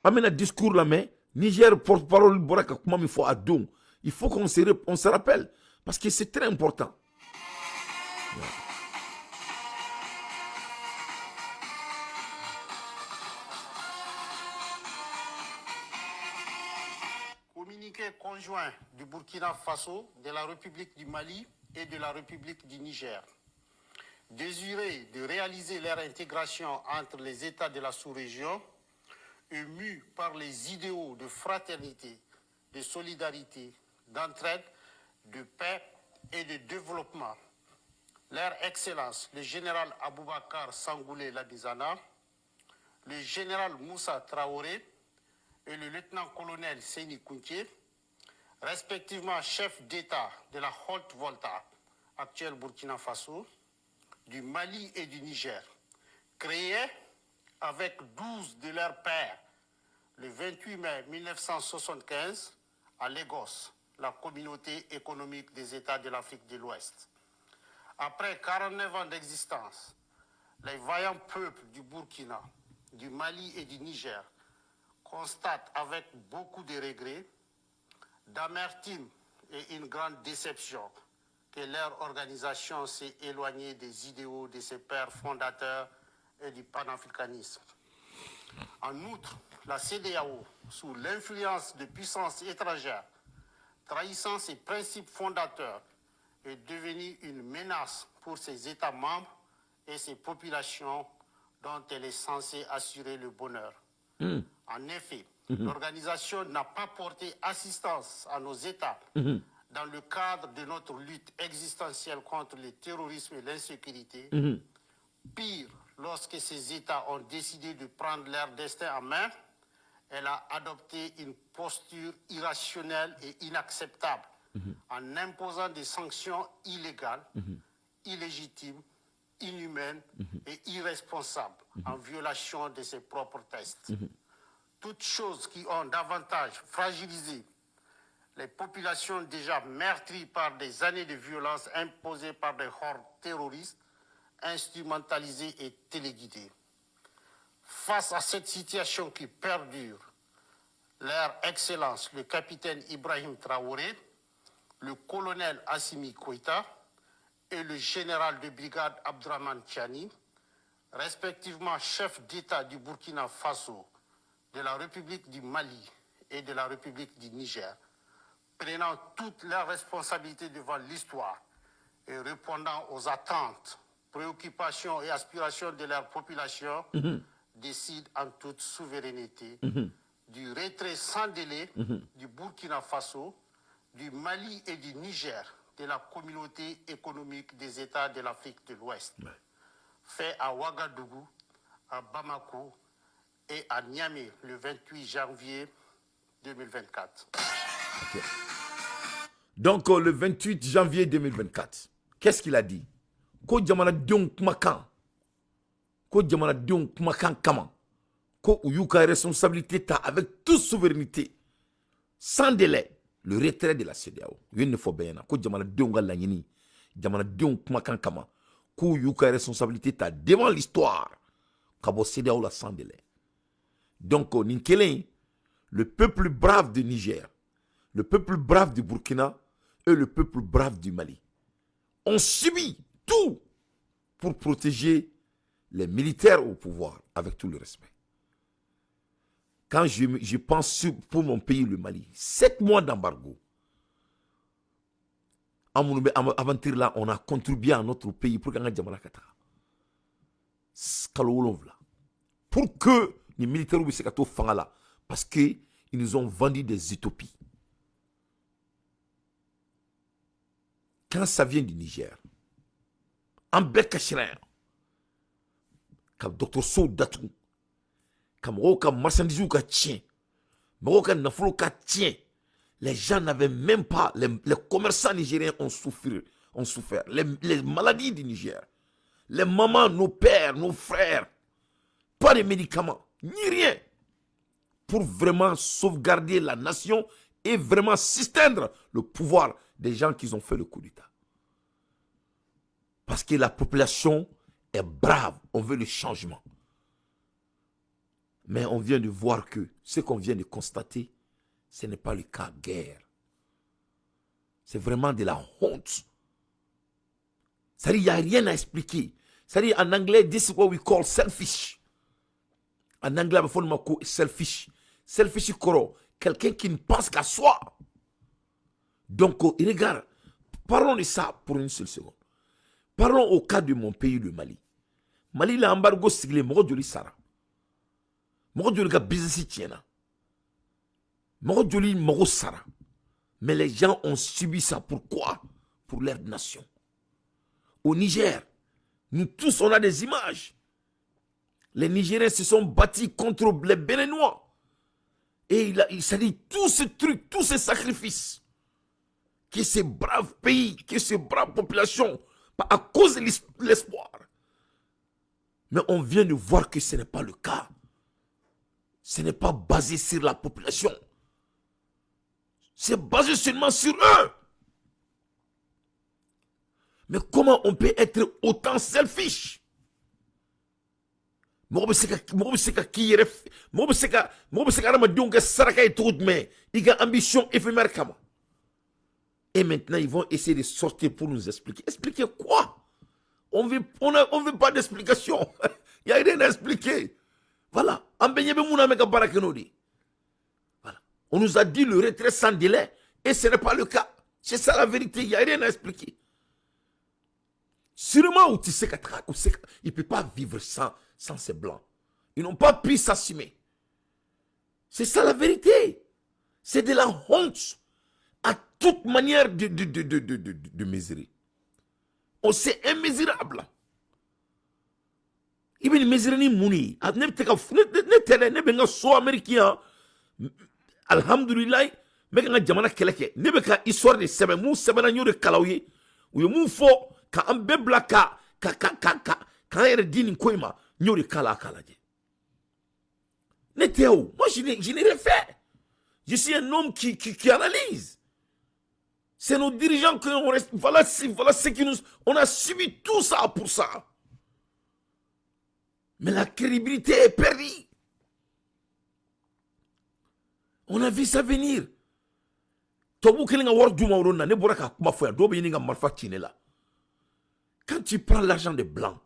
amena discours là mais Niger porte-parole boraka comment il faut à don. Il faut qu'on se rappelle parce que c'est très important. Communiqué conjoint du Burkina Faso, de la République du Mali et de la République du Niger. Désiré de réaliser leur intégration entre les États de la sous-région, et mus par les idéaux de fraternité, de solidarité, d'entraide, de paix et de développement. Leur Excellence, le général Aboubakar Sangoulé Labizana, le général Moussa Traoré et le lieutenant-colonel Seyni Kounché, respectivement chef d'État de la Haute-Volta, actuelle Burkina Faso, du Mali et du Niger, créés avec 12 de leurs pairs le 28 mai 1975 à Lagos, la communauté économique des États de l'Afrique de l'Ouest. Après 49 ans d'existence, les vaillants peuples du Burkina, du Mali et du Niger constatent avec beaucoup de regrets, d'amertume et une grande déception que leur organisation s'est éloignée des idéaux de ses pères fondateurs et du panafricanisme. En outre, la CEDEAO, sous l'influence de puissances étrangères, trahissant ses principes fondateurs, est devenue une menace pour ses États membres et ses populations dont elle est censée assurer le bonheur. En effet, l'organisation n'a pas porté assistance à nos États dans le cadre de notre lutte existentielle contre le terrorisme et l'insécurité. Pire, lorsque ces États ont décidé de prendre leur destin en main, elle a adopté une posture irrationnelle et inacceptable en imposant des sanctions illégales, illégitimes, inhumaines et irresponsables en violation de ses propres textes. Toutes choses qui ont davantage fragilisé les populations déjà meurtries par des années de violence imposées par des hordes terroristes, instrumentalisées et téléguidées. Face à cette situation qui perdure, leur Excellence, le capitaine Ibrahim Traoré, le colonel Assimi Koïta et le général de brigade Abdraman Tiani, respectivement chef d'État du Burkina Faso, de la République du Mali et de la République du Niger, prenant toutes leurs responsabilités devant l'histoire et répondant aux attentes, préoccupations et aspirations de leur population, décident en toute souveraineté du retrait sans délai du Burkina Faso, du Mali et du Niger de la communauté économique des États de l'Afrique de l'Ouest, fait à Ouagadougou, à Bamako et à Niamey le 28 janvier 2024. Okay. Donc, le 28 janvier 2024, qu'est-ce qu'il a dit? Ko jamana dion kumakan. Ko jamana dion kumakan kama. Ko uyuka responsabilité ta avec toute souveraineté, sans délai, le retrait de la CEDEAO. Il ne faut bien. Ko jamana dion ga lanyini. Jamana dion kumakan kama. Ko uyuka responsabilité ta devant l'histoire. Kabo CEDEAO la sans délai. Donc, Ninkelen, le peuple brave du Niger, le peuple brave du Burkina et le peuple brave du Mali ont subi tout pour protéger les militaires au pouvoir, avec tout le respect. Quand je pense pour mon pays, le Mali, 7 mois d'embargo, aventure là, on a contribué à notre pays pour gagner Djamala Kata. Pour que les militaires ou les fangala, parce qu'ils nous ont vendu des utopies. Quand ça vient du Niger, en Bekachrin, comme Dr. Sow Datou, comme Roka Massandizou ka tient, Roka Nafolo ka tient, les gens n'avaient même pas, les commerçants nigériens ont souffert, les maladies du Niger, les mamans, nos pères, nos frères, pas de médicaments, ni rien, pour vraiment sauvegarder la nation et vraiment suspendre le pouvoir des gens qui ont fait le coup d'État. Parce que la population est brave, on veut le changement. Mais on vient de voir que ce qu'on vient de constater, ce n'est pas le cas guère. C'est vraiment de la honte. C'est-à-dire, il n'y a rien à expliquer. C'est-à-dire, en anglais, this is what we call selfish. En anglais, il faut dire selfish. Selfish, quelqu'un qui ne pense qu'à soi. Donc, regarde, parlons de ça pour une seule seconde. Parlons au cas de mon pays, le Mali. Mali, l'embargo, c'est le mot de l'Issara. Mot de l'Issara, business tiena. Mot de l'Issara. Mais les gens ont subi ça. Pourquoi? Pour leur nation. Au Niger, nous tous, on a des images. Les Nigériens se sont battus contre les Béninois. Et il s'est dit, tous ces trucs, tous ces sacrifices, que ces braves pays, que ces braves populations, à cause de l'espoir. Mais on vient de voir que ce n'est pas le cas. Ce n'est pas basé sur la population. C'est basé seulement sur eux. Mais comment on peut être autant selfish? Il ambition éphémère. Et maintenant, ils vont essayer de sortir pour nous expliquer. Expliquer quoi? On veut pas d'explication. Il n'y a rien à expliquer. Voilà. Voilà. On nous a dit le retrait sans délai. Et ce n'est pas le cas. C'est ça la vérité. Il n'y a rien à expliquer. Sûrement, où tu sais qu'il ne peut pas vivre sans ces blancs. Ils n'ont pas pu s'assumer. C'est ça la vérité. C'est de la honte à toute manière de mesurer. On s'est immesurable. Il veut mesurer ni mouni. Ne so américain. Alhamdulillah. Mais quand jamana keleke. Ne be ka histoire de sebe mou sebe na nyore kalawi. Ou yo mou fo ka ambe blaka ka yere dini koima nyore kala je. Moi je n'ai rien fait. Je suis un homme qui analyse. C'est nos dirigeants qui ont resté. Voilà ce qui nous. On a subi tout ça pour ça. Mais la crédibilité est perdue. On a vu ça venir. Quand tu prends l'argent des blancs,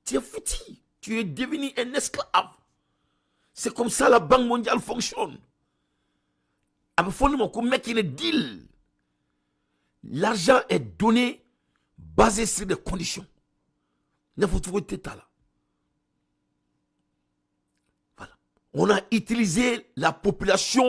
tu es foutu. Tu es devenu un esclave. C'est comme ça la Banque mondiale fonctionne. Deal. L'argent est donné basé sur des conditions. Voilà. On a utilisé la population